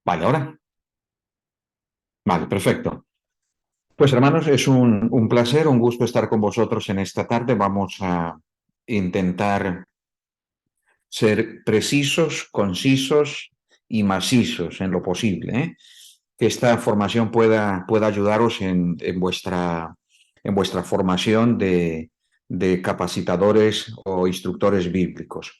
Vale, ahora. Vale, perfecto. Pues hermanos, es un placer, un gusto estar con vosotros en esta tarde. Vamos a intentar ser precisos, concisos y macizos en lo posible, ¿eh? Que esta formación pueda ayudaros en vuestra formación de capacitadores o instructores bíblicos.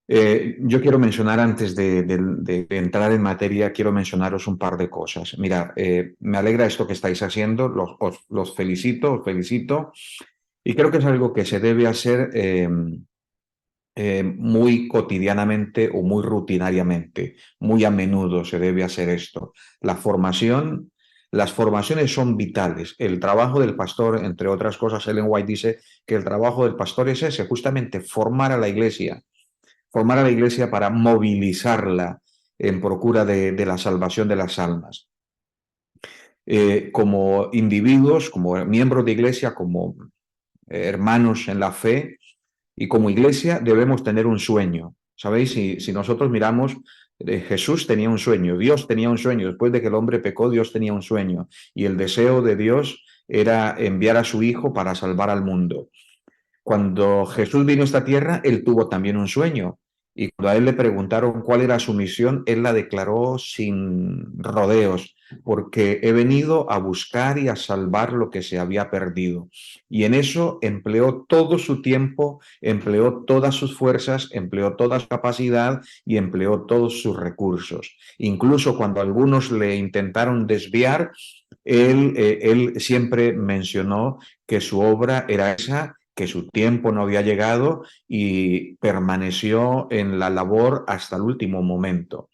Yo quiero mencionar, antes de entrar en materia, quiero mencionaros un par de cosas. Mira, me alegra esto que estáis haciendo, los felicito, os felicito, y creo que es algo que se debe hacer muy cotidianamente o muy rutinariamente, muy a menudo se debe hacer esto. La formación, las formaciones son vitales. El trabajo del pastor, entre otras cosas, Ellen White dice que el trabajo del pastor es ese, justamente formar a la iglesia para movilizarla en procura de la salvación de las almas. Como individuos, como miembros de iglesia, como hermanos en la fe y como iglesia debemos tener un sueño. ¿Sabéis? Si nosotros miramos, Jesús tenía un sueño, Dios tenía un sueño, después de que el hombre pecó, Dios tenía un sueño y el deseo de Dios era enviar a su Hijo para salvar al mundo. Cuando Jesús vino a esta tierra, él tuvo también un sueño. Y cuando a él le preguntaron cuál era su misión, él la declaró sin rodeos, porque he venido a buscar y a salvar lo que se había perdido. Y en eso empleó todo su tiempo, empleó todas sus fuerzas, empleó toda su capacidad y empleó todos sus recursos. Incluso cuando algunos le intentaron desviar, él siempre mencionó que su obra era esa, que su tiempo no había llegado y permaneció en la labor hasta el último momento.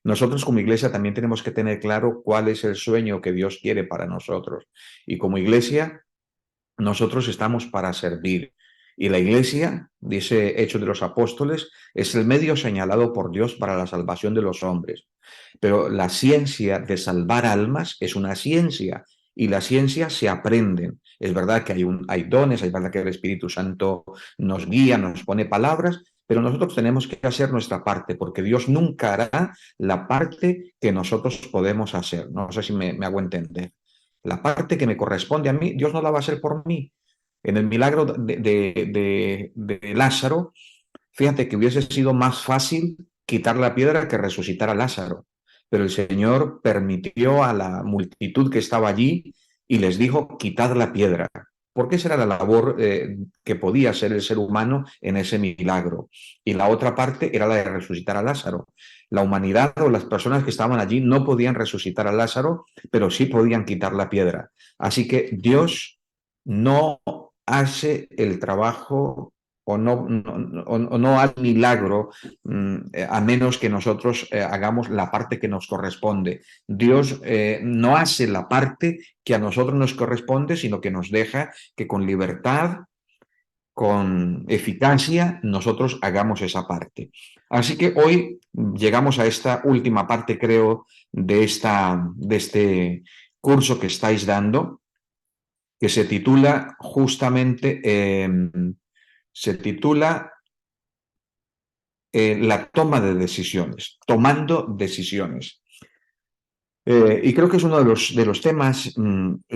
Nosotros como iglesia también tenemos que tener claro cuál es el sueño que Dios quiere para nosotros. Y como iglesia, nosotros estamos para servir. Y la iglesia, dice Hechos de los Apóstoles, es el medio señalado por Dios para la salvación de los hombres. Pero la ciencia de salvar almas es una ciencia y la ciencia se aprende. Es verdad que hay dones, es verdad que el Espíritu Santo nos guía, nos pone palabras, pero nosotros tenemos que hacer nuestra parte, porque Dios nunca hará la parte que nosotros podemos hacer. No sé si me hago entender. La parte que me corresponde a mí, Dios no la va a hacer por mí. En el milagro de Lázaro, fíjate que hubiese sido más fácil quitar la piedra que resucitar a Lázaro. Pero el Señor permitió a la multitud que estaba allí y les dijo, quitad la piedra. Porque esa era la labor que podía hacer el ser humano en ese milagro. Y la otra parte era la de resucitar a Lázaro. La humanidad o las personas que estaban allí no podían resucitar a Lázaro, pero sí podían quitar la piedra. Así que Dios no hace el trabajo o no al milagro, a menos que nosotros hagamos la parte que nos corresponde. Dios no hace la parte que a nosotros nos corresponde, sino que nos deja que con libertad, con eficacia, nosotros hagamos esa parte. Así que hoy llegamos a esta última parte, creo, de este curso que estáis dando, que se titula justamente, se titula la toma de decisiones, tomando decisiones. Y creo que es uno de los temas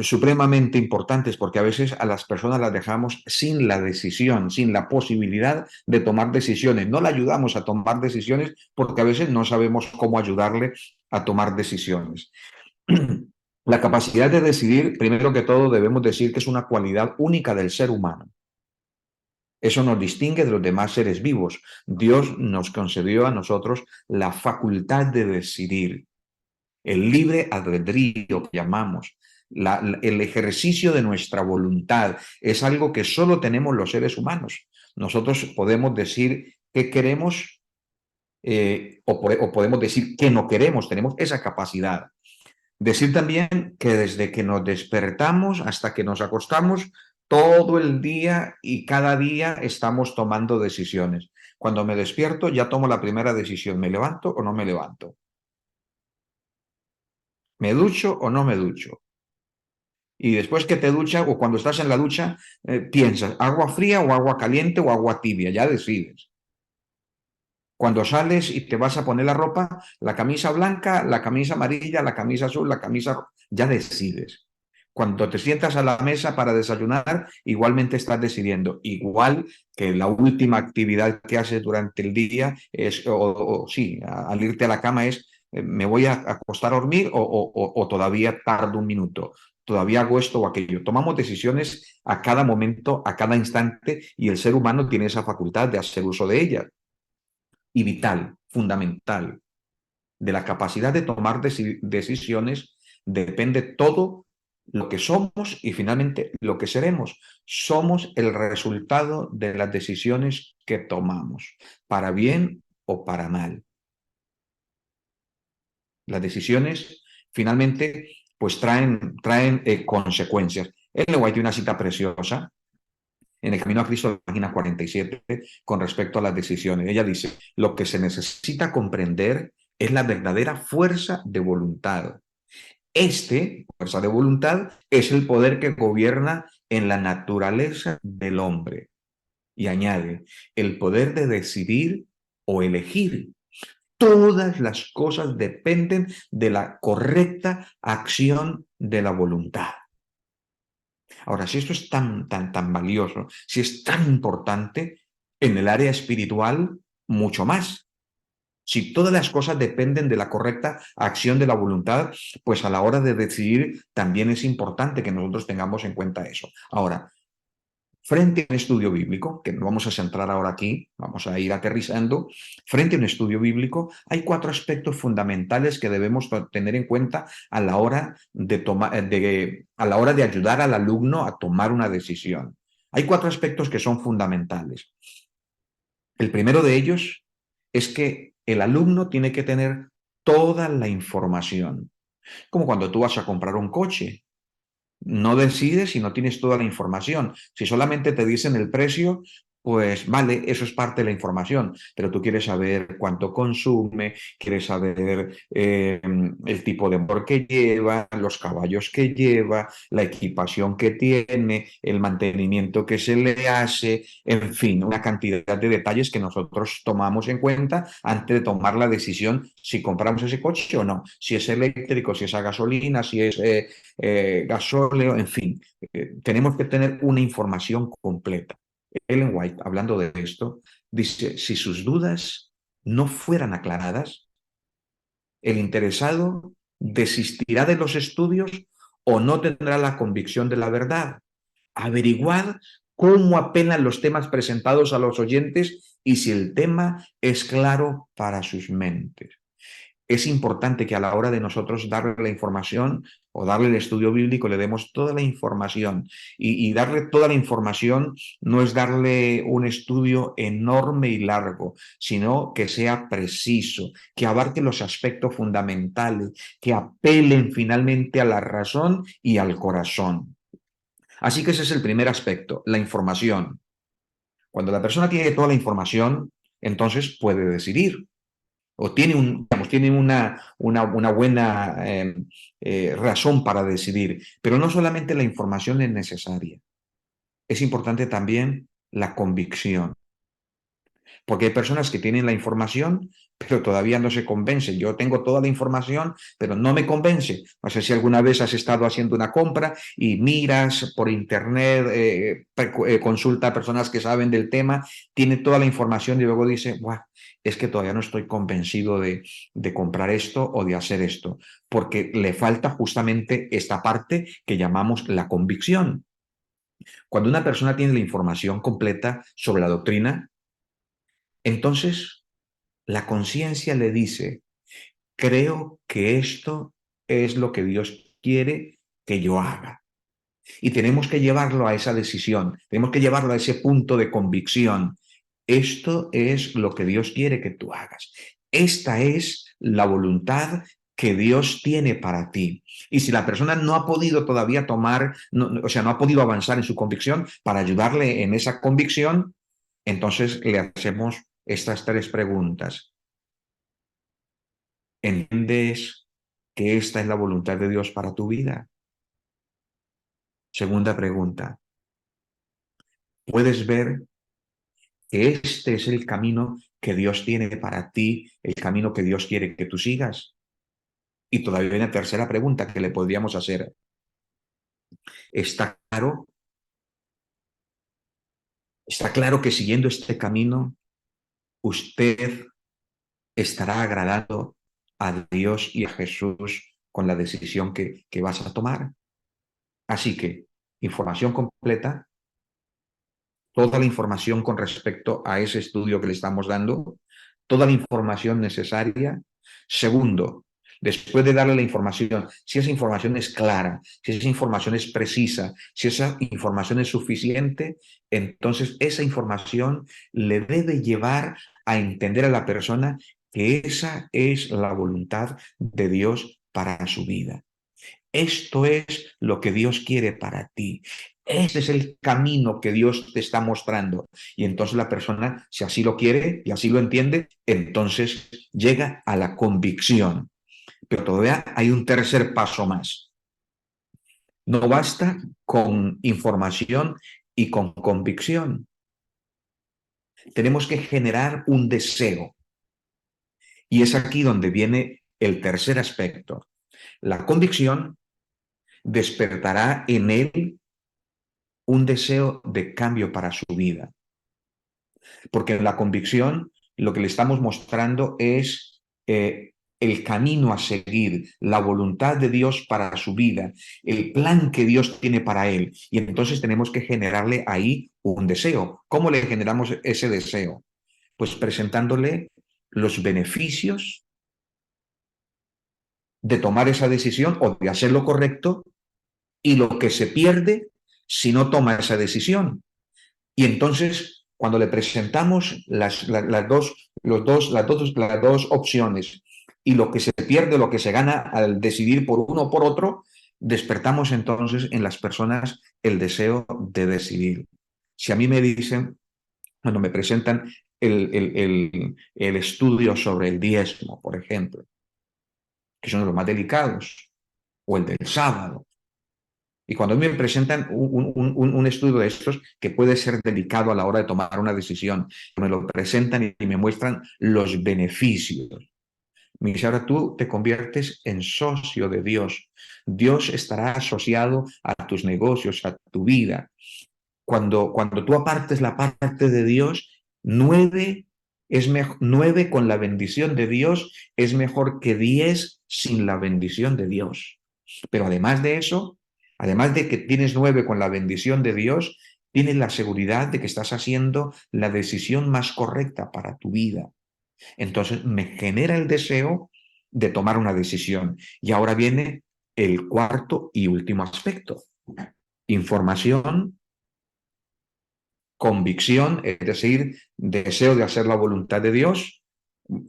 supremamente importantes, porque a veces a las personas las dejamos sin la decisión, sin la posibilidad de tomar decisiones. No la ayudamos a tomar decisiones porque a veces no sabemos cómo ayudarle a tomar decisiones. La capacidad de decidir, primero que todo, debemos decir que es una cualidad única del ser humano. Eso nos distingue de los demás seres vivos. Dios nos concedió a nosotros la facultad de decidir, el libre albedrío que llamamos, el ejercicio de nuestra voluntad. Es algo que solo tenemos los seres humanos. Nosotros podemos decir qué queremos, o podemos decir qué no queremos. Tenemos esa capacidad. Decir también que desde que nos despertamos hasta que nos acostamos, todo el día y cada día estamos tomando decisiones. Cuando me despierto ya tomo la primera decisión, ¿me levanto o no me levanto? ¿Me ducho o no me ducho? Y después que te duchas o cuando estás en la ducha, piensas, ¿agua fría o agua caliente o agua tibia? Ya decides. Cuando sales y te vas a poner la ropa, la camisa blanca, la camisa amarilla, la camisa azul, la camisa... Ya decides. Cuando te sientas a la mesa para desayunar, igualmente estás decidiendo. Igual que la última actividad que haces durante el día es, sí, al irte a la cama es, me voy a acostar a dormir o todavía tardo un minuto. Todavía hago esto o aquello. Tomamos decisiones a cada momento, a cada instante, y el ser humano tiene esa facultad de hacer uso de ellas y vital, fundamental, de la capacidad de tomar decisiones, depende todo lo que somos y finalmente lo que seremos. Somos el resultado de las decisiones que tomamos, para bien o para mal. Las decisiones finalmente pues traen consecuencias. Ellen White tiene una cita preciosa en el Camino a Cristo, página 47, con respecto a las decisiones. Ella dice, lo que se necesita comprender es la verdadera fuerza de voluntad. Fuerza de voluntad, es el poder que gobierna en la naturaleza del hombre. Y añade, el poder de decidir o elegir. Todas las cosas dependen de la correcta acción de la voluntad. Ahora, si esto es tan valioso, si es tan importante, en el área espiritual, mucho más. Si todas las cosas dependen de la correcta acción de la voluntad, pues a la hora de decidir también es importante que nosotros tengamos en cuenta eso. Ahora, frente a un estudio bíblico, que no vamos a centrar ahora aquí, vamos a ir aterrizando, frente a un estudio bíblico hay 4 aspectos fundamentales que debemos tener en cuenta a la hora a la hora de ayudar al alumno a tomar una decisión. Hay 4 aspectos que son fundamentales. El primero de ellos es que el alumno tiene que tener toda la información. Como cuando tú vas a comprar un coche. No decides si no tienes toda la información. Si solamente te dicen el precio, pues vale, eso es parte de la información, pero tú quieres saber cuánto consume, quieres saber el tipo de motor que lleva, los caballos que lleva, la equipación que tiene, el mantenimiento que se le hace, en fin, una cantidad de detalles que nosotros tomamos en cuenta antes de tomar la decisión si compramos ese coche o no, si es eléctrico, si es a gasolina, si es gasóleo, en fin, tenemos que tener una información completa. Ellen White, hablando de esto, dice, si sus dudas no fueran aclaradas, el interesado desistirá de los estudios o no tendrá la convicción de la verdad. Averiguad cómo apelan los temas presentados a los oyentes y si el tema es claro para sus mentes. Es importante que a la hora de nosotros darle la información o darle el estudio bíblico le demos toda la información. Y darle toda la información no es darle un estudio enorme y largo, sino que sea preciso, que abarque los aspectos fundamentales, que apelen finalmente a la razón y al corazón. Así que ese es el primer aspecto, la información. Cuando la persona tiene toda la información, entonces puede decidir o tiene una buena razón para decidir. Pero no solamente la información es necesaria, es importante también la convicción. Porque hay personas que tienen la información, pero todavía no se convencen. Yo tengo toda la información, pero no me convence. No sé si alguna vez has estado haciendo una compra y miras por internet, consulta a personas que saben del tema, tiene toda la información y luego dice, Buah, es que todavía no estoy convencido de comprar esto o de hacer esto, porque le falta justamente esta parte que llamamos la convicción. Cuando una persona tiene la información completa sobre la doctrina, entonces la conciencia le dice, creo que esto es lo que Dios quiere que yo haga. Y tenemos que llevarlo a esa decisión, tenemos que llevarlo a ese punto de convicción. Esto es lo que Dios quiere que tú hagas. Esta es la voluntad que Dios tiene para ti. Y si la persona no ha podido todavía tomar, o sea, no ha podido avanzar en su convicción, para ayudarle en esa convicción, entonces le hacemos estas 3 preguntas. ¿Entiendes que esta es la voluntad de Dios para tu vida? Segunda pregunta, ¿puedes ver que este es el camino que Dios tiene para ti, el camino que Dios quiere que tú sigas? Y todavía hay una tercera pregunta que le podríamos hacer. ¿Está claro? ¿Está claro que siguiendo este camino usted estará agradando a Dios y a Jesús con la decisión que vas a tomar? Así que información completa, toda la información con respecto a ese estudio que le estamos dando, toda la información necesaria. Segundo, después de darle la información, si esa información es clara, si esa información es precisa, si esa información es suficiente, entonces esa información le debe llevar a entender a la persona que esa es la voluntad de Dios para su vida. Esto es lo que Dios quiere para ti. Este es el camino que Dios te está mostrando. Y entonces la persona, si así lo quiere y así lo entiende, entonces llega a la convicción. Pero todavía hay un tercer paso más. No basta con información y con convicción. Tenemos que generar un deseo. Y es aquí donde viene el tercer aspecto. La convicción despertará en él un deseo de cambio para su vida. Porque en la convicción lo que le estamos mostrando es el camino a seguir, la voluntad de Dios para su vida, el plan que Dios tiene para él. Y entonces tenemos que generarle ahí un deseo. ¿Cómo le generamos ese deseo? Pues presentándole los beneficios de tomar esa decisión o de hacer lo correcto y lo que se pierde si no toma esa decisión. Y entonces, cuando le presentamos las dos opciones y lo que se pierde, lo que se gana al decidir por uno o por otro, despertamos entonces en las personas el deseo de decidir. Si a mí me dicen, cuando me presentan el estudio sobre el diezmo, por ejemplo, que son los más delicados, o el del sábado, y cuando me presentan un estudio de estos que puede ser delicado a la hora de tomar una decisión, me lo presentan y me muestran los beneficios. Me dice, ahora tú te conviertes en socio de Dios. Dios estará asociado a tus negocios, a tu vida. Cuando tú apartes la parte de Dios, 9 con la bendición de Dios es mejor que 10 sin la bendición de Dios. Pero además de eso, además de que tienes 9 con la bendición de Dios, tienes la seguridad de que estás haciendo la decisión más correcta para tu vida. Entonces me genera el deseo de tomar una decisión. Y ahora viene el cuarto y último aspecto. Información, convicción, es decir, deseo de hacer la voluntad de Dios,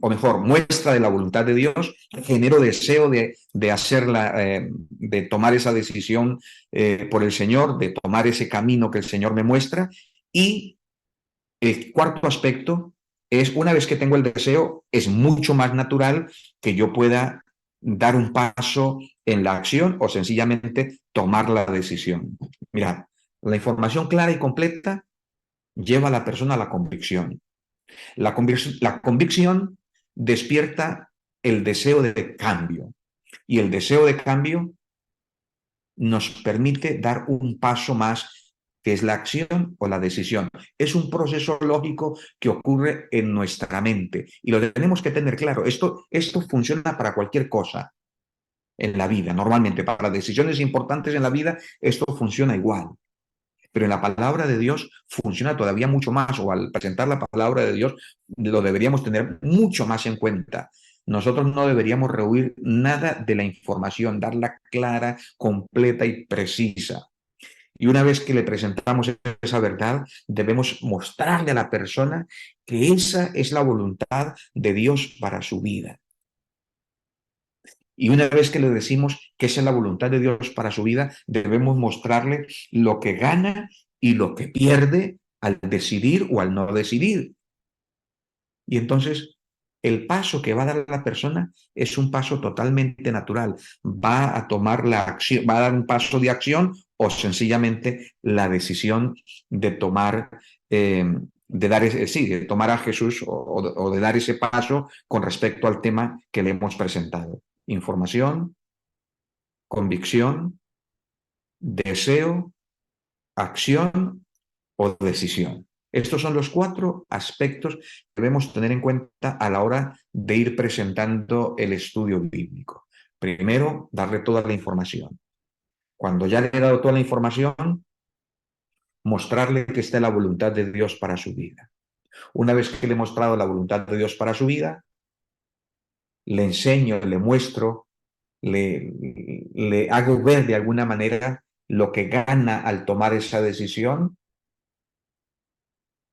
o mejor, muestra de la voluntad de Dios, genero deseo de hacerla, de tomar esa decisión por el Señor, de tomar ese camino que el Señor me muestra. Y el cuarto aspecto es, una vez que tengo el deseo, es mucho más natural que yo pueda dar un paso en la acción o sencillamente tomar la decisión. Mirad, la información clara y completa lleva a la persona a la convicción. La convicción despierta el deseo de cambio y el deseo de cambio nos permite dar un paso más, que es la acción o la decisión. Es un proceso lógico que ocurre en nuestra mente y lo tenemos que tener claro. Esto funciona para cualquier cosa en la vida, normalmente para decisiones importantes en la vida, esto funciona igual. Pero en la palabra de Dios funciona todavía mucho más, o al presentar la palabra de Dios lo deberíamos tener mucho más en cuenta. Nosotros no deberíamos rehuir nada de la información, darla clara, completa y precisa. Y una vez que le presentamos esa verdad, debemos mostrarle a la persona que esa es la voluntad de Dios para su vida. Y una vez que le decimos que esa es la voluntad de Dios para su vida, debemos mostrarle lo que gana y lo que pierde al decidir o al no decidir. Y entonces el paso que va a dar la persona es un paso totalmente natural. Va a tomar la acción, va a dar un paso de acción o sencillamente la decisión de tomar sí, de tomar a Jesús o de dar ese paso con respecto al tema que le hemos presentado. Información, convicción, deseo, acción o decisión. Estos son los 4 aspectos que debemos tener en cuenta a la hora de ir presentando el estudio bíblico. Primero, darle toda la información. Cuando ya le he dado toda la información, mostrarle que está la voluntad de Dios para su vida. Una vez que le he mostrado la voluntad de Dios para su vida, le enseño, le muestro, le hago ver de alguna manera lo que gana al tomar esa decisión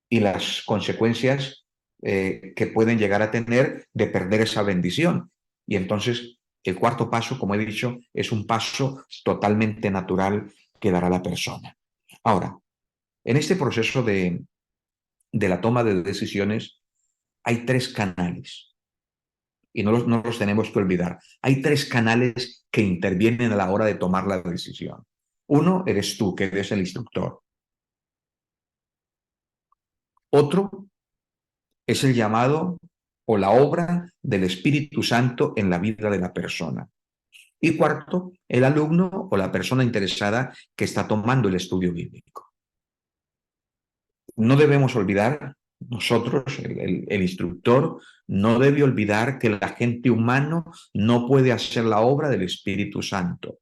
y las consecuencias que pueden llegar a tener de perder esa bendición. Y entonces el cuarto paso, como he dicho, es un paso totalmente natural que dará la persona. Ahora, en este proceso de la toma de decisiones hay 3 canales y no los tenemos que olvidar. Hay 3 canales que intervienen a la hora de tomar la decisión. Uno, eres tú, que eres el instructor. Otro es el llamado o la obra del Espíritu Santo en la vida de la persona. Y cuarto, el alumno o la persona interesada que está tomando el estudio bíblico. No debemos olvidar, nosotros, el instructor, no debe olvidar que el agente humano no puede hacer la obra del Espíritu Santo.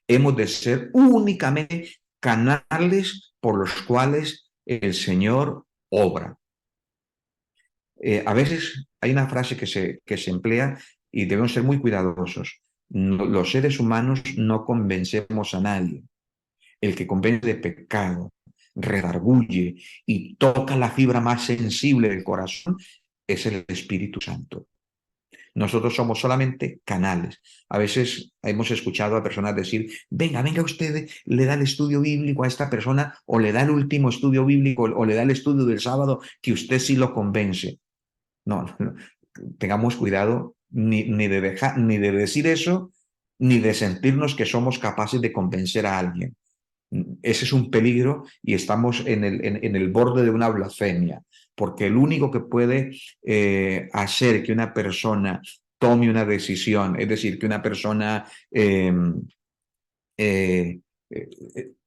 Hemos de ser únicamente canales por los cuales el Señor obra. A veces hay una frase que se emplea y debemos ser muy cuidadosos. Los seres humanos no convencemos a nadie. El que convence de pecado, redarguye y toca la fibra más sensible del corazón es el Espíritu Santo. Nosotros somos solamente canales. A veces hemos escuchado a personas decir, venga, venga usted, le da el estudio bíblico a esta persona o le da el último estudio bíblico o le da el estudio del sábado que usted sí lo convence. No, no, tengamos cuidado ni de decir eso, ni de sentirnos que somos capaces de convencer a alguien. Ese es un peligro y estamos en el borde de una blasfemia, porque el único que puede hacer que una persona tome una decisión, es decir, que una persona eh,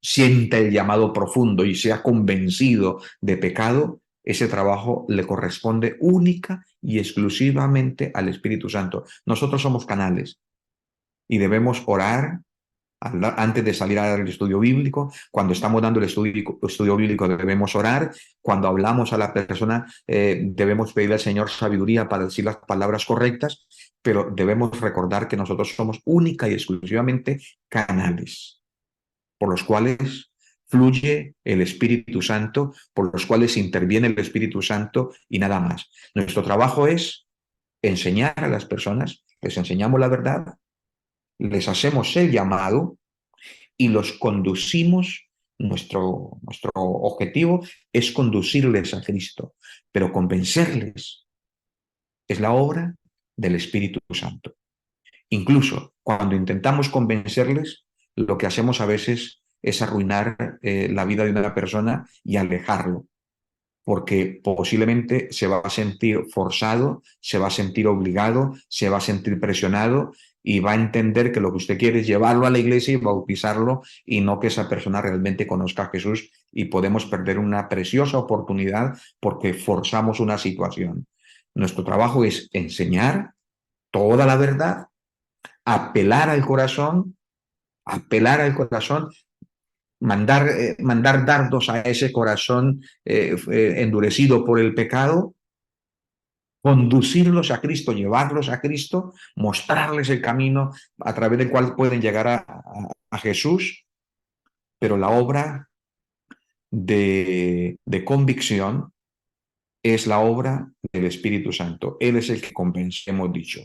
sienta el llamado profundo y sea convencido de pecado, ese trabajo le corresponde única y exclusivamente al Espíritu Santo. Nosotros somos canales y debemos orar antes de salir a dar el estudio bíblico. Cuando estamos dando el estudio bíblico debemos orar. Cuando hablamos a la persona debemos pedirle al Señor sabiduría para decir las palabras correctas, pero debemos recordar que nosotros somos única y exclusivamente canales por los cuales fluye el Espíritu Santo, por los cuales interviene el Espíritu Santo y nada más. Nuestro trabajo es enseñar a las personas, les enseñamos la verdad, les hacemos el llamado y los conducimos. Nuestro objetivo es conducirles a Cristo, pero convencerles es la obra del Espíritu Santo. Incluso cuando intentamos convencerles, lo que hacemos a veces es arruinar la vida de una persona y alejarlo, porque posiblemente se va a sentir forzado, se va a sentir obligado, se va a sentir presionado y va a entender que lo que usted quiere es llevarlo a la iglesia y bautizarlo y no que esa persona realmente conozca a Jesús, y podemos perder una preciosa oportunidad porque forzamos una situación. Nuestro trabajo es enseñar toda la verdad, apelar al corazón, mandar dardos a ese corazón endurecido por el pecado, conducirlos a Cristo, llevarlos a Cristo, mostrarles el camino a través del cual pueden llegar a Jesús, pero la obra de convicción es la obra del Espíritu Santo. Él es el que convence, hemos dicho.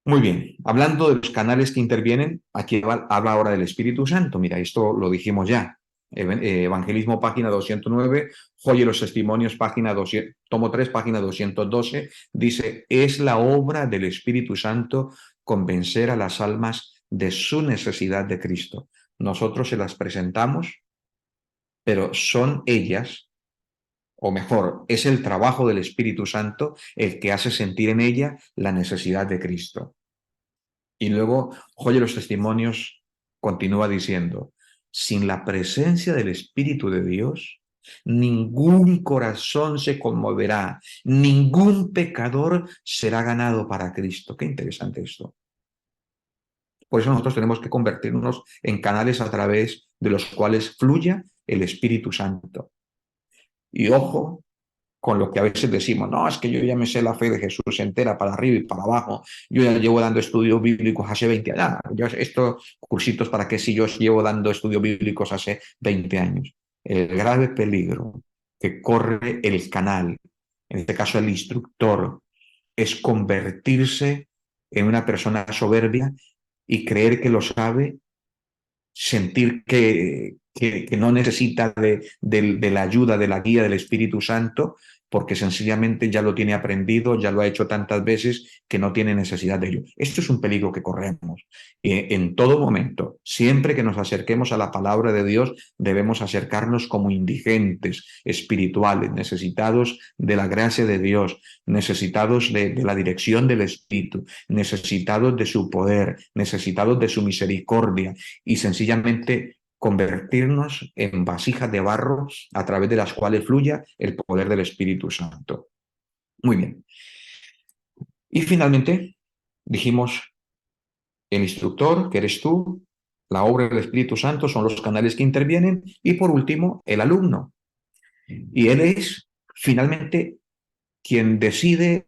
Muy bien, hablando de los canales que intervienen, aquí habla ahora del Espíritu Santo. Mira, esto lo dijimos ya. Evangelismo, página 209, Joya y los Testimonios, página 200, tomo 3, página 212, dice, es la obra del Espíritu Santo convencer a las almas de su necesidad de Cristo. Nosotros se las presentamos, pero son ellas o mejor, es el trabajo del Espíritu Santo el que hace sentir en ella la necesidad de Cristo. Y luego, oye los testimonios, continúa diciendo, sin la presencia del Espíritu de Dios, ningún corazón se conmoverá, ningún pecador será ganado para Cristo. Qué interesante esto. Por eso nosotros tenemos que convertirnos en canales a través de los cuales fluya el Espíritu Santo. Y ojo con lo que a veces decimos, no, es que yo ya me sé la fe de Jesús entera, para arriba y para abajo, yo ya llevo dando estudios bíblicos hace 20 años, yo estos cursitos para qué si yo llevo dando estudios bíblicos hace 20 años. El grave peligro que corre el canal, en este caso el instructor, es convertirse en una persona soberbia y creer que lo sabe, sentir que no necesita de la ayuda, de la guía del Espíritu Santo, porque sencillamente ya lo tiene aprendido, ya lo ha hecho tantas veces que no tiene necesidad de ello. Esto es un peligro que corremos. En todo momento, siempre que nos acerquemos a la palabra de Dios, debemos acercarnos como indigentes espirituales, necesitados de la gracia de Dios, necesitados de la dirección del Espíritu, necesitados de su poder, necesitados de su misericordia y sencillamente convertirnos en vasijas de barro a través de las cuales fluya el poder del Espíritu Santo. Muy bien. Y finalmente, dijimos, el instructor, que eres tú, la obra del Espíritu Santo son los canales que intervienen, y por último, el alumno. Y él es finalmente quien decide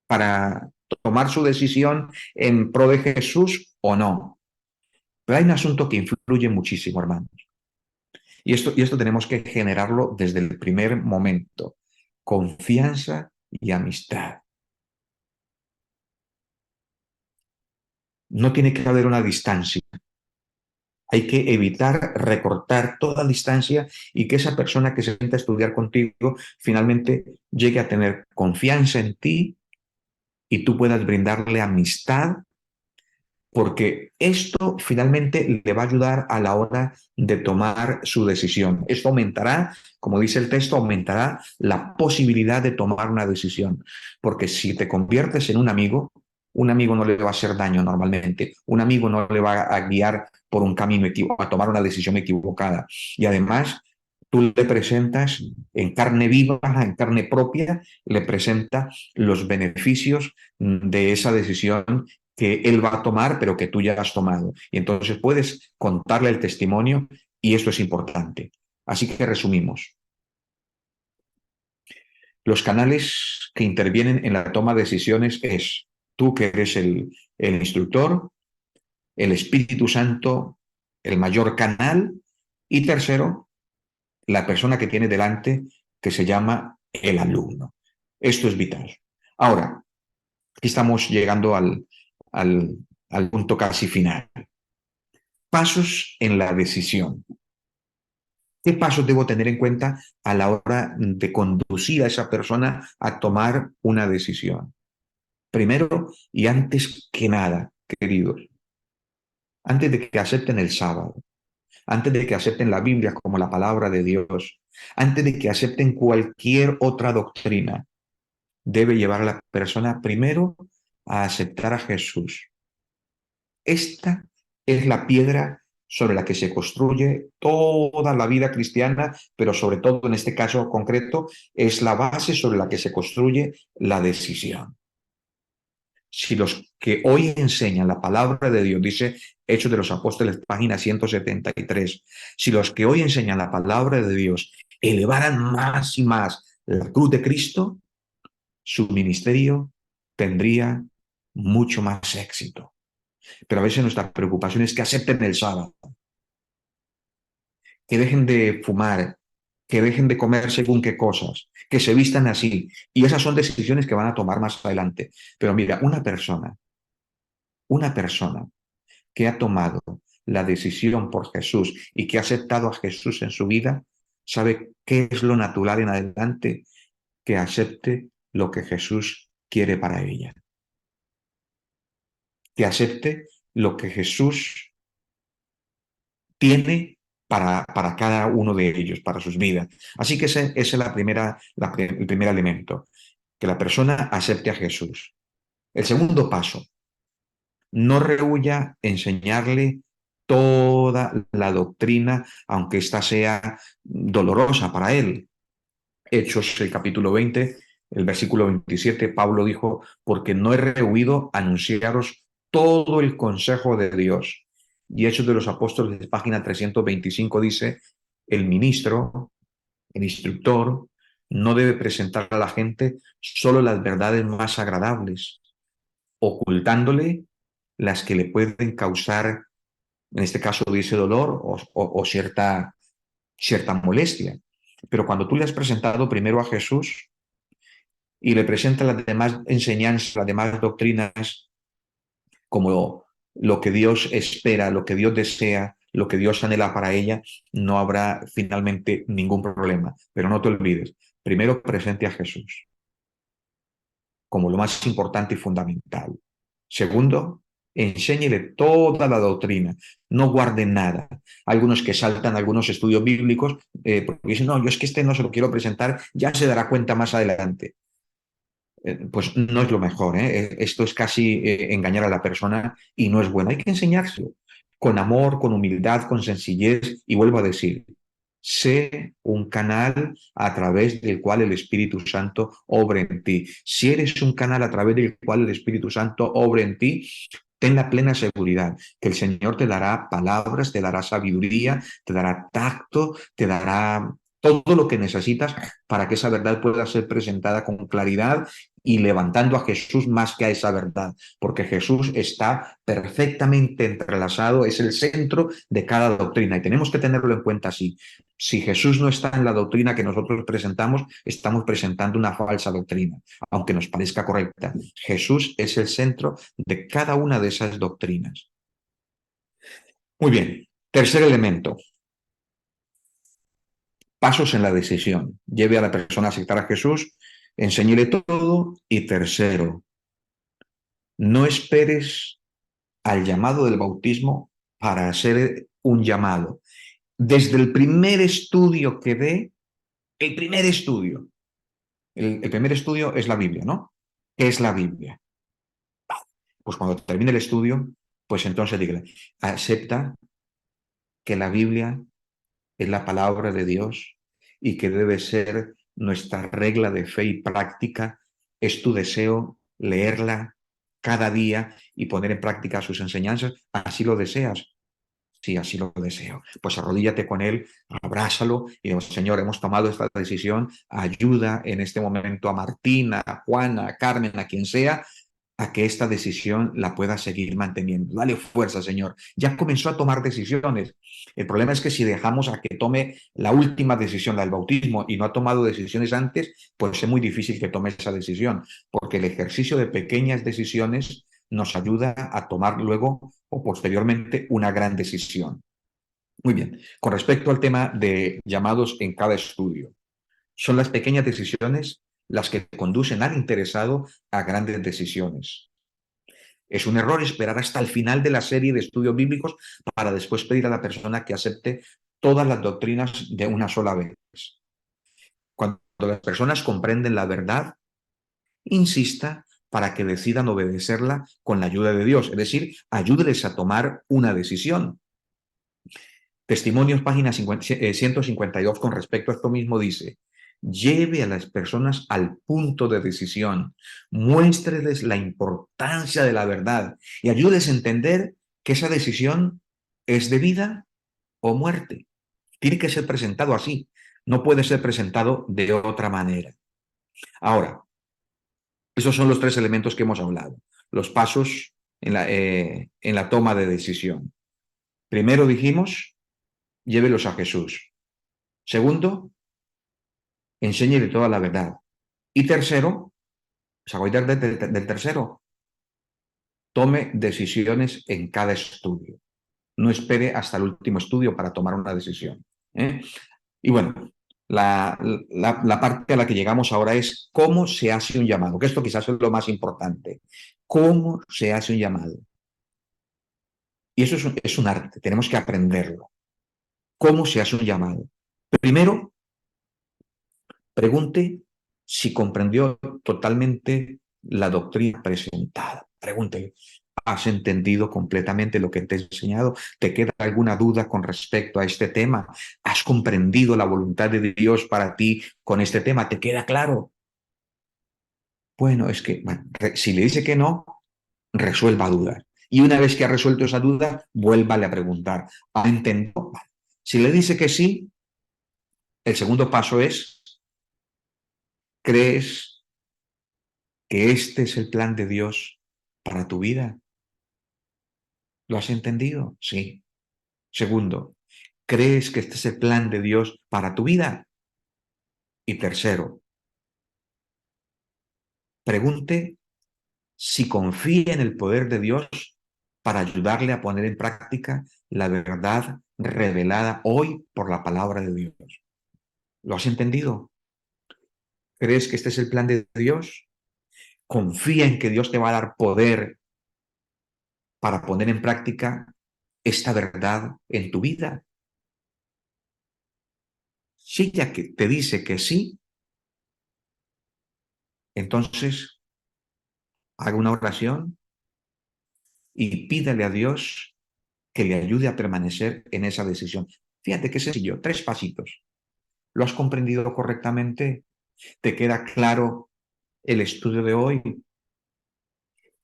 para tomar su decisión en pro de Jesús o no. Pero hay un asunto que influye muchísimo, hermanos. Y esto tenemos que generarlo desde el primer momento. Confianza y amistad. No tiene que haber una distancia. Hay que evitar recortar toda distancia y que esa persona que se sienta a estudiar contigo finalmente llegue a tener confianza en ti y tú puedas brindarle amistad, porque esto finalmente le va a ayudar a la hora de tomar su decisión. Esto aumentará, como dice el texto, aumentará la posibilidad de tomar una decisión, porque si te conviertes en un amigo no le va a hacer daño normalmente, un amigo no le va a guiar por un camino equivocado, a tomar una decisión equivocada. Y además, tú le presentas en carne viva, en carne propia, le presenta los beneficios de esa decisión que él va a tomar, pero que tú ya has tomado. Y entonces puedes contarle el testimonio y esto es importante. Así que resumimos. Los canales que intervienen en la toma de decisiones es tú que eres el instructor, el Espíritu Santo, el mayor canal, y tercero, la persona que tiene delante, que se llama el alumno. Esto es vital. Ahora, aquí estamos llegando al punto casi final. Pasos en la decisión. ¿Qué pasos debo tener en cuenta a la hora de conducir a esa persona a tomar una decisión? Primero y antes que nada, queridos, antes de que acepten el sábado, antes de que acepten la Biblia como la palabra de Dios, antes de que acepten cualquier otra doctrina, debe llevar a la persona primero a aceptar a Jesús. Esta es la piedra sobre la que se construye toda la vida cristiana, pero sobre todo en este caso concreto, es la base sobre la que se construye la decisión. Si los que hoy enseñan la palabra de Dios, dice Hechos de los Apóstoles, página 173, si los que hoy enseñan la palabra de Dios elevaran más y más la cruz de Cristo, su ministerio tendría mucho más éxito. Pero a veces nuestra preocupación es que acepten el sábado, que dejen de fumar, que dejen de comer según qué cosas, que se vistan así. Y esas son decisiones que van a tomar más adelante. Pero mira, una persona que ha tomado la decisión por Jesús y que ha aceptado a Jesús en su vida, sabe qué es lo natural en adelante, que acepte lo que Jesús quiere para ella, que acepte lo que Jesús tiene para cada uno de ellos, para sus vidas. Así que ese es el primer elemento, que la persona acepte a Jesús. El segundo paso, no rehúya enseñarle toda la doctrina, aunque ésta sea dolorosa para él. Hechos, el capítulo 20, el versículo 27, Pablo dijo, porque no he rehuido anunciaros todo el consejo de Dios. Y Hechos de los Apóstoles, página 325, dice, el ministro, el instructor, no debe presentar a la gente solo las verdades más agradables, ocultándole las que le pueden causar, en este caso dice dolor o cierta molestia. Pero cuando tú le has presentado primero a Jesús y le presentas las demás enseñanzas, las demás doctrinas, como lo que Dios espera, lo que Dios desea, lo que Dios anhela para ella, no habrá finalmente ningún problema. Pero no te olvides, primero presente a Jesús como lo más importante y fundamental. Segundo, enséñele toda la doctrina, no guarde nada. Algunos que saltan algunos estudios bíblicos porque dicen, no, yo es que este no se lo quiero presentar, ya se dará cuenta más adelante. Pues no es lo mejor, ¿eh? Esto es casi engañar a la persona y no es bueno. Hay que enseñárselo con amor, con humildad, con sencillez y vuelvo a decir, sé un canal a través del cual el Espíritu Santo obra en ti. Si eres un canal a través del cual el Espíritu Santo obra en ti, ten la plena seguridad que el Señor te dará palabras, te dará sabiduría, te dará tacto, te dará todo lo que necesitas para que esa verdad pueda ser presentada con claridad y levantando a Jesús más que a esa verdad, porque Jesús está perfectamente entrelazado, es el centro de cada doctrina y tenemos que tenerlo en cuenta así. Si Jesús no está en la doctrina que nosotros presentamos, estamos presentando una falsa doctrina, aunque nos parezca correcta. Jesús es el centro de cada una de esas doctrinas. Muy bien, tercer elemento, pasos en la decisión. Lleve a la persona a aceptar a Jesús, enséñele todo y tercero, no esperes al llamado del bautismo para hacer un llamado. Desde el primer estudio que dé, el primer estudio, el primer estudio es la Biblia, ¿no? ¿Qué es la Biblia? Pues cuando termine el estudio, pues entonces dígale, acepta que la Biblia es la palabra de Dios y que debe ser nuestra regla de fe y práctica. Es tu deseo leerla cada día y poner en práctica sus enseñanzas. Así lo deseas. Sí, así lo deseo. Pues arrodíllate con él, abrázalo y digo, Señor, hemos tomado esta decisión, ayuda en este momento a Martina, a Juana, a Carmen, a quien sea, a que esta decisión la pueda seguir manteniendo. Dale fuerza, Señor. Ya comenzó a tomar decisiones. El problema es que si dejamos a que tome la última decisión, la del bautismo, y no ha tomado decisiones antes, pues es muy difícil que tome esa decisión, porque el ejercicio de pequeñas decisiones nos ayuda a tomar luego o posteriormente una gran decisión. Muy bien, con respecto al tema de llamados en cada estudio, son las pequeñas decisiones las que conducen al interesado a grandes decisiones. Es un error esperar hasta el final de la serie de estudios bíblicos para después pedir a la persona que acepte todas las doctrinas de una sola vez. Cuando las personas comprenden la verdad, insista para que decidan obedecerla con la ayuda de Dios, es decir, ayúdeles a tomar una decisión. Testimonios, página 152, con respecto a esto mismo dice, lleve a las personas al punto de decisión, muéstreles la importancia de la verdad y ayúdeles a entender que esa decisión es de vida o muerte. Tiene que ser presentado así, no puede ser presentado de otra manera. Ahora, esos son los tres elementos que hemos hablado, los pasos en la toma de decisión. Primero dijimos, llévelos a Jesús. Segundo, enséñele toda la verdad. Y tercero, ¿se acuerdan del tercero? Tome decisiones en cada estudio. No espere hasta el último estudio para tomar una decisión. ¿Eh? Y bueno, la parte a la que llegamos ahora es cómo se hace un llamado, que esto quizás es lo más importante. ¿Cómo se hace un llamado? Y eso es un arte, tenemos que aprenderlo. ¿Cómo se hace un llamado? Primero, pregunte si comprendió totalmente la doctrina presentada. Pregúntele, ¿has entendido completamente lo que te he enseñado? ¿Te queda alguna duda con respecto a este tema? ¿Has comprendido la voluntad de Dios para ti con este tema? ¿Te queda claro? Bueno, es que bueno, si le dice que no, resuelva dudas. Y una vez que ha resuelto esa duda, vuélvale a preguntar. ¿Ha entendido? Vale. Si le dice que sí, el segundo paso es, ¿crees que este es el plan de Dios para tu vida? ¿Lo has entendido? Sí. Segundo, ¿crees que este es el plan de Dios para tu vida? Y tercero, pregunte si confía en el poder de Dios para ayudarle a poner en práctica la verdad revelada hoy por la palabra de Dios. ¿Lo has entendido? ¿Crees que este es el plan de Dios? Confía en que Dios te va a dar poder para poner en práctica esta verdad en tu vida. Si ella que te dice que sí, entonces haga una oración y pídale a Dios que le ayude a permanecer en esa decisión. Fíjate qué sencillo, 3 pasitos. ¿Lo has comprendido correctamente? ¿Te queda claro el estudio de hoy?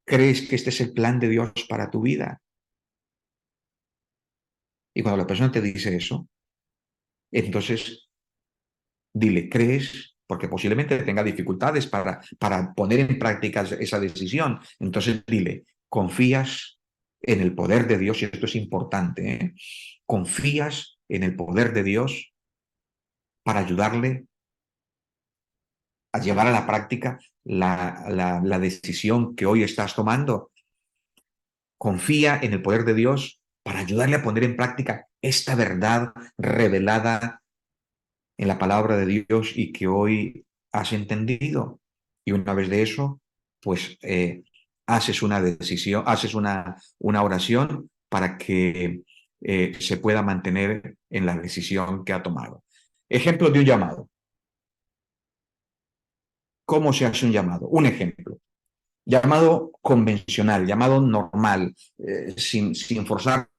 ¿Crees que este es el plan de Dios para tu vida? Y cuando la persona te dice eso, entonces dile, ¿crees? Porque posiblemente tenga dificultades para poner en práctica esa decisión. Entonces dile, ¿confías en el poder de Dios? Y esto es importante, ¿eh? ¿Confías en el poder de Dios para ayudarle a llevar a la práctica la decisión que hoy estás tomando? ¿Confía en el poder de Dios para ayudarle a poner en práctica esta verdad revelada en la palabra de Dios y que hoy has entendido? Y una vez de eso, pues haces una decisión, haces una oración para que se pueda mantener en la decisión que ha tomado. Ejemplo de un llamado. ¿Cómo se hace un llamado? Un ejemplo. Llamado convencional, llamado normal, sin forzar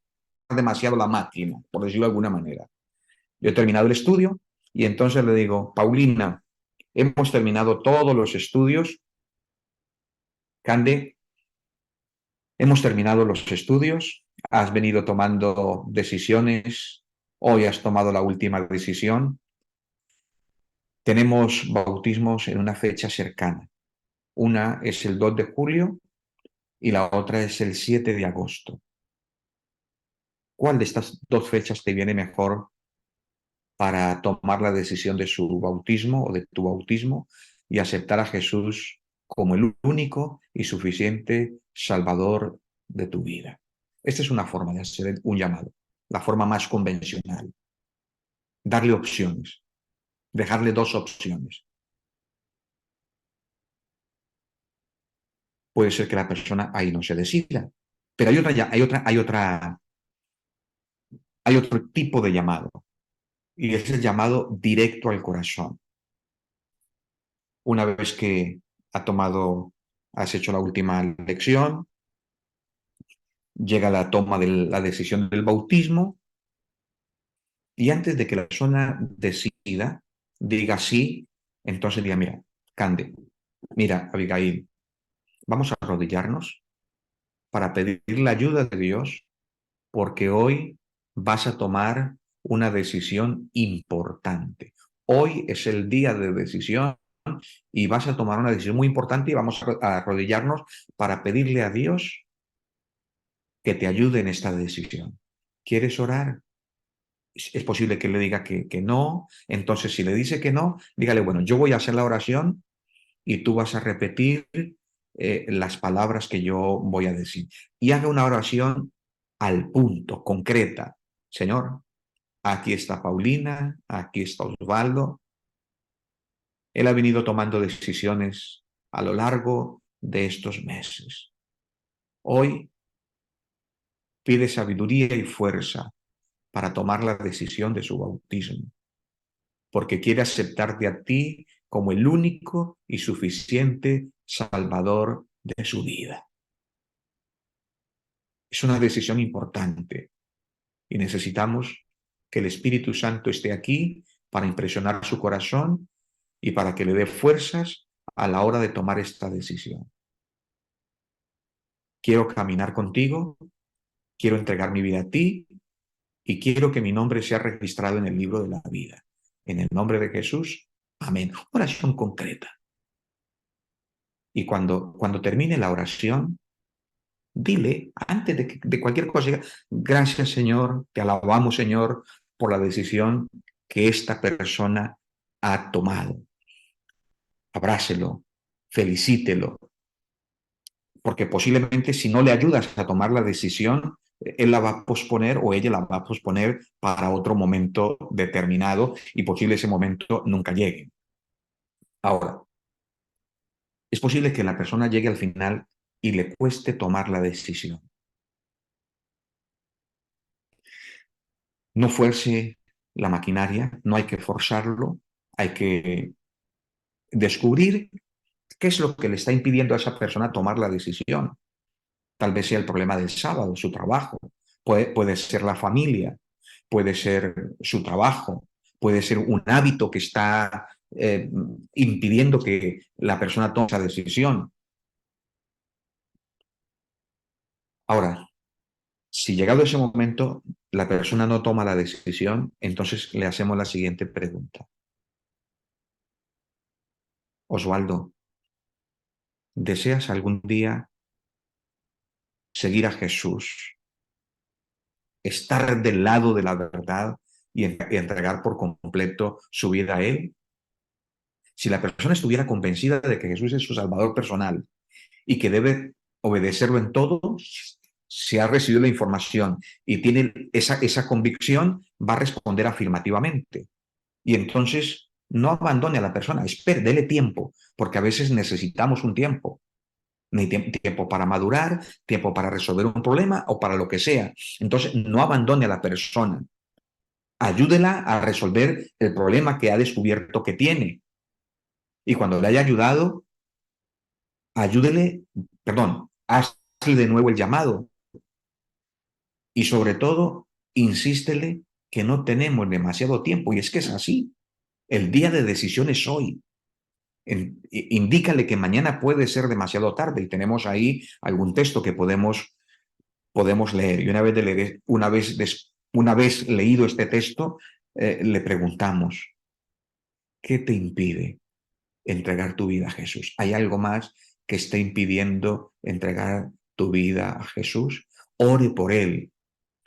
demasiado la máquina, por decirlo de alguna manera. Yo he terminado el estudio y entonces le digo, Paulina, hemos terminado todos los estudios. Cande, hemos terminado los estudios, has venido tomando decisiones, hoy has tomado la última decisión. Tenemos bautismos en una fecha cercana. Una es el 2 de julio y la otra es el 7 de agosto. ¿Cuál de estas 2 fechas te viene mejor para tomar la decisión de su bautismo o de tu bautismo y aceptar a Jesús como el único y suficiente Salvador de tu vida? Esta es una forma de hacer un llamado, la forma más convencional. Darle opciones, dejarle 2 opciones. Puede ser que la persona ahí no se decida, pero hay otro tipo de llamado y es el llamado directo al corazón. Una vez que has hecho la última lección, llega la toma de la decisión del bautismo y antes de que la persona decida, diga sí, entonces diga, mira, Cande, mira, Abigail, vamos a arrodillarnos para pedir la ayuda de Dios porque hoy vas a tomar una decisión importante. Hoy es el día de decisión y vas a tomar una decisión muy importante y vamos a arrodillarnos para pedirle a Dios que te ayude en esta decisión. ¿Quieres orar? Es posible que le diga que no. Entonces, si le dice que no, dígale, bueno, yo voy a hacer la oración y tú vas a repetir las palabras que yo voy a decir. Y haga una oración al punto, concreta. Señor, aquí está Paulina, aquí está Osvaldo. Él ha venido tomando decisiones a lo largo de estos meses. Hoy pide sabiduría y fuerza para tomar la decisión de su bautismo, porque quiere aceptarte a ti como el único y suficiente Salvador de su vida. Es una decisión importante y necesitamos que el Espíritu Santo esté aquí para impresionar su corazón y para que le dé fuerzas a la hora de tomar esta decisión. Quiero caminar contigo, quiero entregar mi vida a ti y quiero que mi nombre sea registrado en el libro de la vida. En el nombre de Jesús, amén. Oración concreta. Y cuando termine la oración, dile, antes de cualquier cosa, gracias Señor, te alabamos Señor por la decisión que esta persona ha tomado. Abrácelo, felicítelo, porque posiblemente si no le ayudas a tomar la decisión, él la va a posponer o ella la va a posponer para otro momento determinado y posible ese momento nunca llegue. Ahora, es posible que la persona llegue al final y le cueste tomar la decisión. No fuerce la maquinaria, no hay que forzarlo, hay que descubrir qué es lo que le está impidiendo a esa persona tomar la decisión. Tal vez sea el problema del sábado, su trabajo, puede ser la familia, puede ser su trabajo, puede ser un hábito que está impidiendo que la persona tome esa decisión. Ahora, si llegado ese momento la persona no toma la decisión, entonces le hacemos la siguiente pregunta. Osvaldo, ¿deseas algún día seguir a Jesús, estar del lado de la verdad y entregar por completo su vida a Él? Si la persona estuviera convencida de que Jesús es su Salvador personal y que debe obedecerlo en todo, si ha recibido la información y tiene esa convicción, va a responder afirmativamente. Y entonces no abandone a la persona, espere, dele tiempo, porque a veces necesitamos un tiempo. Tiempo para madurar, tiempo para resolver un problema o para lo que sea. Entonces, no abandone a la persona. Ayúdela a resolver el problema que ha descubierto que tiene. Y cuando le haya ayudado, ayúdele, perdón, hazle de nuevo el llamado. Y sobre todo, insístele que no tenemos demasiado tiempo. Y es que es así. El día de decisión es hoy. Indícale que mañana puede ser demasiado tarde y tenemos ahí algún texto que podemos leer. Y una vez leído este texto, le preguntamos, ¿qué te impide entregar tu vida a Jesús? ¿Hay algo más que esté impidiendo entregar tu vida a Jesús? Ore por él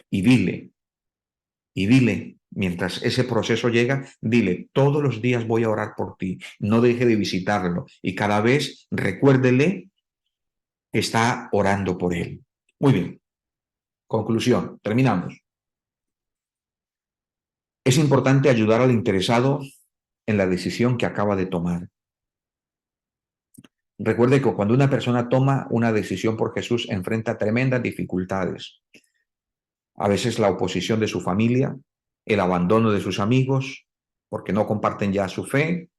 y dile, mientras ese proceso llega, dile, todos los días voy a orar por ti, no deje de visitarlo y cada vez recuérdele que está orando por él. Muy bien, conclusión, terminamos. Es importante ayudar al interesado en la decisión que acaba de tomar. Recuerde que cuando una persona toma una decisión por Jesús, enfrenta tremendas dificultades. A veces la oposición de su familia, el abandono de sus amigos, porque no comparten ya su fe,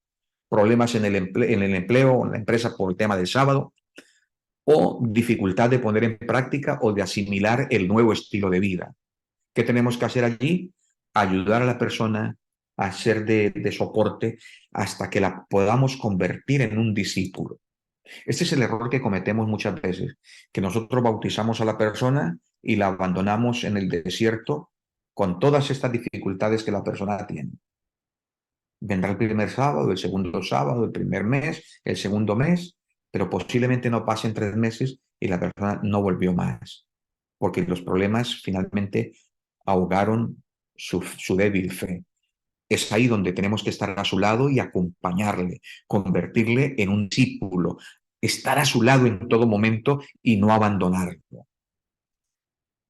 problemas en el empleo o en la empresa por el tema del sábado, o dificultad de poner en práctica o de asimilar el nuevo estilo de vida. ¿Qué tenemos que hacer allí? Ayudar a la persona a ser de soporte hasta que la podamos convertir en un discípulo. Este es el error que cometemos muchas veces, que nosotros bautizamos a la persona y la abandonamos en el desierto con todas estas dificultades que la persona tiene. Vendrá el primer sábado, el segundo sábado, el primer mes, el segundo mes, pero posiblemente no pasen 3 meses y la persona no volvió más, porque los problemas finalmente ahogaron su débil fe. Es ahí donde tenemos que estar a su lado y acompañarle, convertirle en un discípulo, estar a su lado en todo momento y no abandonarlo.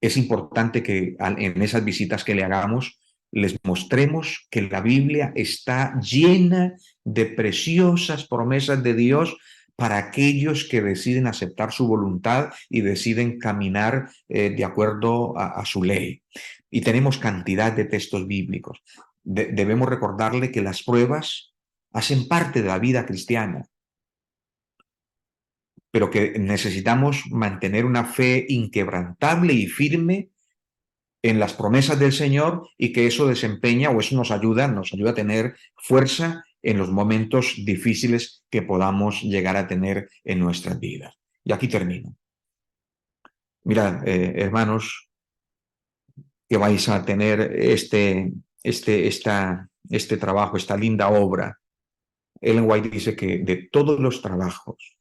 Es importante que en esas visitas que le hagamos les mostremos que la Biblia está llena de preciosas promesas de Dios para aquellos que deciden aceptar su voluntad y deciden caminar de acuerdo a su ley. y tenemos cantidad de textos bíblicos. Debemos recordarle que las pruebas hacen parte de la vida cristiana, pero que necesitamos mantener una fe inquebrantable y firme en las promesas del Señor, y que eso desempeña o eso nos ayuda a tener fuerza en los momentos difíciles que podamos llegar a tener en nuestras vidas. Y aquí termino. Mirad, hermanos, que vais a tener este trabajo, esta linda obra. Ellen White dice que de todos los trabajos,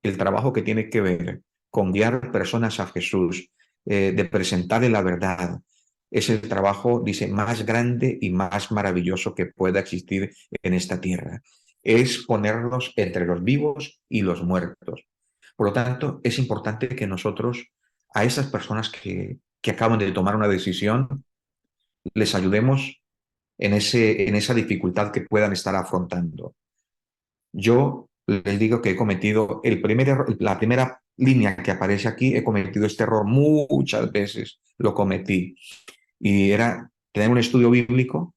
el trabajo que tiene que ver con guiar personas a Jesús, de presentarle la verdad, es el trabajo, dice, más grande y más maravilloso que pueda existir en esta tierra. Es ponernos entre los vivos y los muertos. Por lo tanto, es importante que nosotros, a esas personas que acaban de tomar una decisión, les ayudemos en esa dificultad que puedan estar afrontando. Yo les digo que he cometido la primera línea que aparece aquí, he cometido este error muchas veces, lo cometí. Y era tener un estudio bíblico,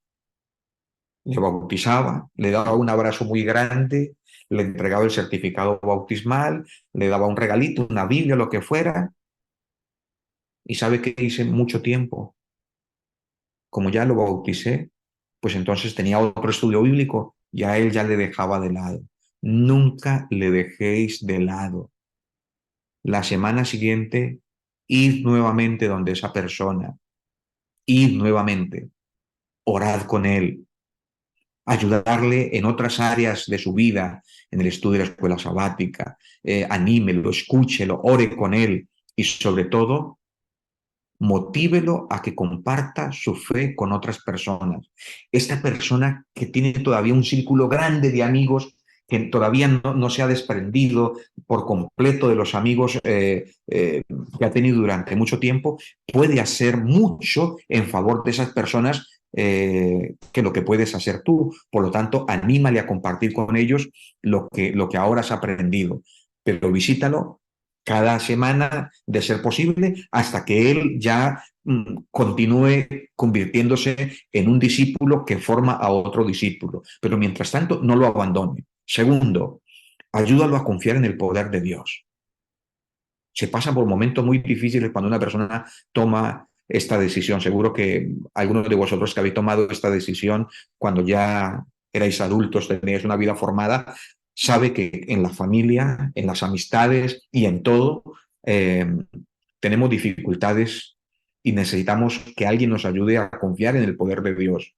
le bautizaba, le daba un abrazo muy grande, le entregaba el certificado bautismal, le daba un regalito, una Biblia, lo que fuera. ¿Y sabe qué hice mucho tiempo? Como ya lo bauticé, pues entonces tenía otro estudio bíblico y a él ya le dejaba de lado. Nunca le dejéis de lado. La semana siguiente, id nuevamente donde esa persona, id nuevamente, orad con él, ayudarle en otras áreas de su vida, en el estudio de la escuela sabática, anímelo, escúchelo, ore con él y sobre todo, motívelo a que comparta su fe con otras personas. Esta persona que tiene todavía un círculo grande de amigos, que todavía no se ha desprendido por completo de los amigos que ha tenido durante mucho tiempo, puede hacer mucho en favor de esas personas que lo que puedes hacer tú. Por lo tanto, anímale a compartir con ellos lo que ahora has aprendido, pero visítalo cada semana, de ser posible, hasta que él ya continúe convirtiéndose en un discípulo que forma a otro discípulo. Pero mientras tanto, no lo abandone. Segundo, ayúdalo a confiar en el poder de Dios. Se pasa por momentos muy difíciles cuando una persona toma esta decisión. Seguro que algunos de vosotros que habéis tomado esta decisión cuando ya erais adultos, teníais una vida formada, sabe que en la familia, en las amistades y en todo, eh, tenemos dificultades y necesitamos que alguien nos ayude a confiar en el poder de Dios,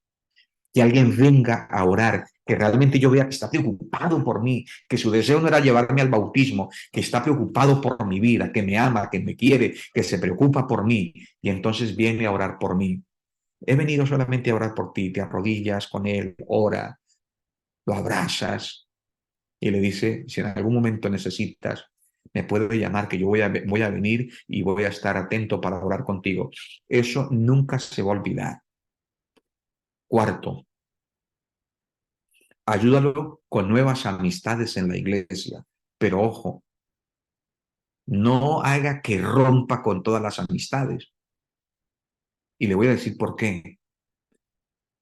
que alguien venga a orar, que realmente yo vea que está preocupado por mí, que su deseo no era llevarme al bautismo, que está preocupado por mi vida, que me ama, que me quiere, que se preocupa por mí y entonces viene a orar por mí. He venido solamente a orar por ti, te arrodillas con él, ora, lo abrazas y le dice, si en algún momento necesitas, me puede llamar, que yo voy a venir y voy a estar atento para orar contigo. Eso nunca se va a olvidar. Cuarto, ayúdalo con nuevas amistades en la iglesia, pero ojo, no haga que rompa con todas las amistades. Y le voy a decir por qué.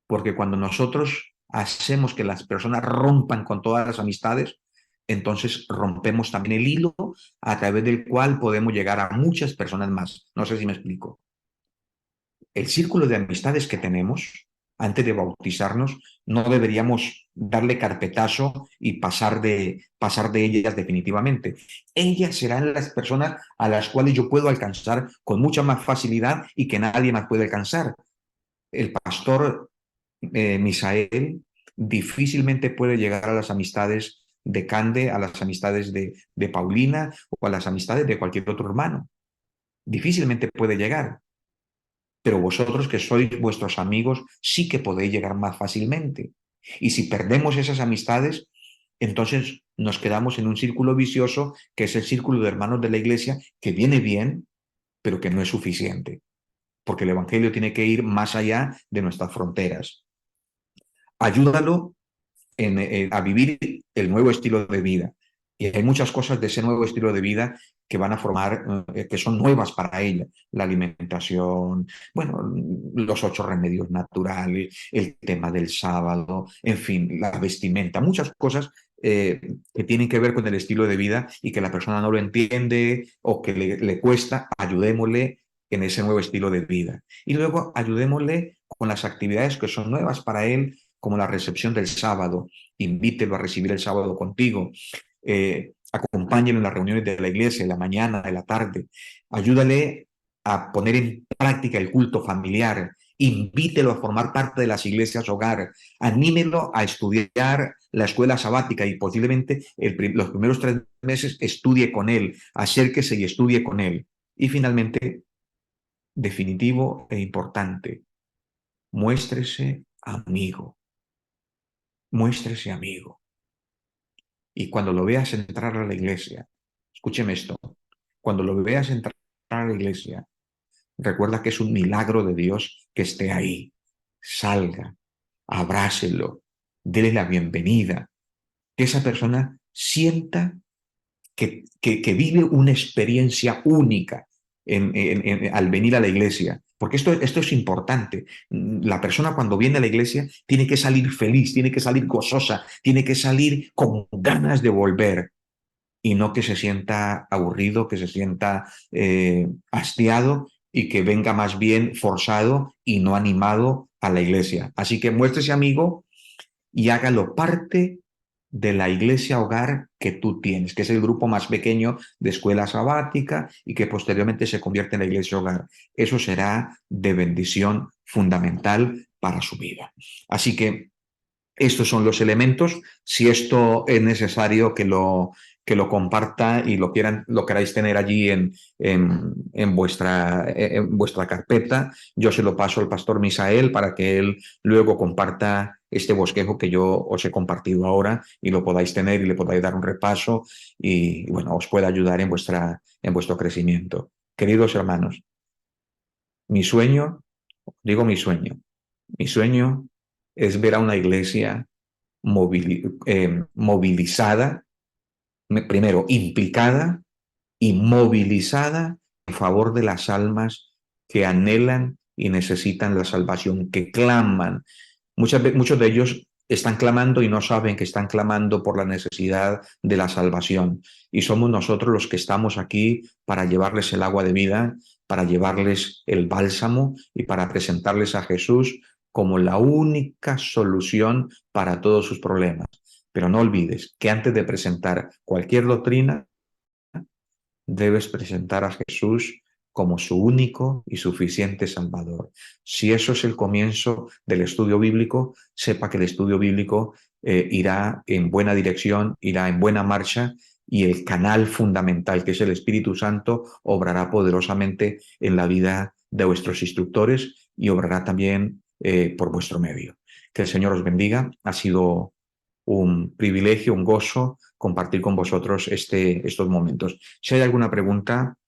Porque cuando nosotros hacemos que las personas rompan con todas las amistades, entonces rompemos también el hilo a través del cual podemos llegar a muchas personas más. No sé si me explico. El círculo de amistades que tenemos antes de bautizarnos, no deberíamos darle carpetazo y pasar de ellas definitivamente. Ellas serán las personas a las cuales yo puedo alcanzar con mucha más facilidad y que nadie más puede alcanzar. El pastor Misael difícilmente puede llegar a las amistades de Cande, a las amistades de Paulina o a las amistades de cualquier otro hermano. Difícilmente puede llegar. Pero vosotros que sois vuestros amigos sí que podéis llegar más fácilmente. Y si perdemos esas amistades, entonces nos quedamos en un círculo vicioso que es el círculo de hermanos de la iglesia, que viene bien, pero que no es suficiente, porque el Evangelio tiene que ir más allá de nuestras fronteras. Ayúdalo a vivir el nuevo estilo de vida. Y hay muchas cosas de ese nuevo estilo de vida que van a formar, que son nuevas para ella. La alimentación, bueno, los 8 remedios naturales, el tema del sábado, en fin, la vestimenta, muchas cosas que tienen que ver con el estilo de vida y que la persona no lo entiende o que le cuesta, ayudémosle en ese nuevo estilo de vida. Y luego ayudémosle con las actividades que son nuevas para él, como la recepción del sábado. Invítelo a recibir el sábado contigo. Acompáñenlo en las reuniones de la iglesia, en la mañana, en la tarde. Ayúdale a poner en práctica el culto familiar. Invítelo a formar parte de las iglesias hogar. Anímelo a estudiar la escuela sabática y posiblemente los primeros 3 meses estudie con él, acérquese y estudie con él. Y finalmente, definitivo e importante, muéstrese amigo, muéstrese amigo. Y cuando lo veas entrar a la iglesia, escúcheme esto, cuando lo veas entrar a la iglesia, recuerda que es un milagro de Dios que esté ahí. Salga, abrácelo, dele la bienvenida, que esa persona sienta que vive una experiencia única al venir a la iglesia. Porque esto es importante. La persona cuando viene a la iglesia tiene que salir feliz, tiene que salir gozosa, tiene que salir con ganas de volver y no que se sienta aburrido, que se sienta hastiado y que venga más bien forzado y no animado a la iglesia. Así que muéstrese amigo y hágalo parte de la iglesia hogar que tú tienes, que es el grupo más pequeño de escuela sabática y que posteriormente se convierte en la iglesia hogar. Eso será de bendición fundamental para su vida. Así que estos son los elementos. Si esto es necesario que lo comparta y lo queráis tener allí en vuestra carpeta, yo se lo paso al pastor Misael para que él luego comparta este bosquejo que yo os he compartido ahora y lo podáis tener y le podáis dar un repaso y bueno, os pueda ayudar en vuestro crecimiento. Queridos hermanos, mi sueño, mi sueño es ver a una iglesia movilizada, primero implicada y movilizada en favor de las almas que anhelan y necesitan la salvación, que claman. Muchos de ellos están clamando y no saben que están clamando por la necesidad de la salvación. Y somos nosotros los que estamos aquí para llevarles el agua de vida, para llevarles el bálsamo y para presentarles a Jesús como la única solución para todos sus problemas. Pero no olvides que antes de presentar cualquier doctrina, debes presentar a Jesús como su único y suficiente Salvador. Si eso es el comienzo del estudio bíblico, sepa que el estudio bíblico irá en buena dirección, irá en buena marcha y el canal fundamental, que es el Espíritu Santo, obrará poderosamente en la vida de vuestros instructores y obrará también por vuestro medio. Que el Señor os bendiga. Ha sido un privilegio, un gozo compartir con vosotros estos momentos. Si hay alguna pregunta,